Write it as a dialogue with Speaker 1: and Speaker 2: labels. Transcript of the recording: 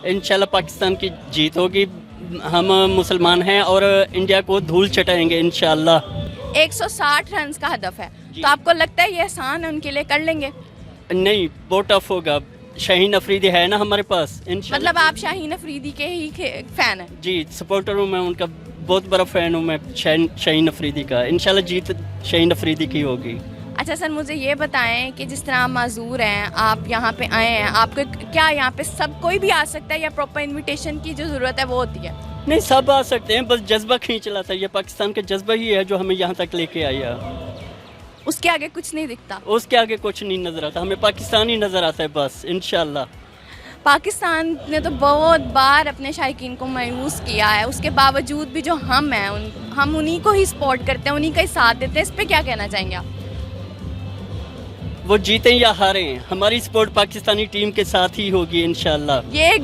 Speaker 1: इंशाल्लाह पाकिस्तान की जीत होगी। हम मुसलमान हैं और इंडिया को धूल चटाएंगे इंशाल्लाह।
Speaker 2: 160 रन का हदफ है, तो आपको लगता है ये आसान है उनके लिए, कर लेंगे?
Speaker 1: नहीं, बहुत टफ होगा। शाहीन अफरीदी है ना हमारे पास, इंशाल्लाह।
Speaker 2: मतलब आप शाहीन अफरीदी के ही फैन हैं?
Speaker 1: जी, सपोर्टर हूँ मैं, उनका बहुत बड़ा फ़ैन हूँ मैं शाहीन अफरीदी का। इंशाल्लाह जीत शाहीन अफरीदी की होगी।
Speaker 2: अच्छा सर, मुझे ये बताएं कि जिस तरह आप माजूर हैं, आप यहाँ पे आए हैं, आपको क्या यहाँ पे सब कोई भी आ सकता है या प्रॉपर इनविटेशन की जो ज़रूरत है वो होती है?
Speaker 1: नहीं, सब आ सकते हैं, बस जज्बा खींच लाता है। ये पाकिस्तान का जज्बा ही है जो हमें यहाँ तक लेके आया।
Speaker 2: उसके आगे कुछ नहीं दिखता?
Speaker 1: उसके आगे कुछ नहीं नज़र आता, हमें पाकिस्तान ही नज़र आता है बस, इंशाल्लाह।
Speaker 2: पाकिस्तान ने तो बहुत बार अपने शायकीन को मायूस किया है, उसके बावजूद भी जो हम हैं हम उन्हीं को ही सपोर्ट करते हैं, उन्हीं का ही साथ देते हैं। इस पर क्या कहना चाहेंगे आप?
Speaker 1: वो जीतें या हारें, हमारी सपोर्ट पाकिस्तानी टीम के साथ ही होगी इंशाल्लाह।
Speaker 2: ये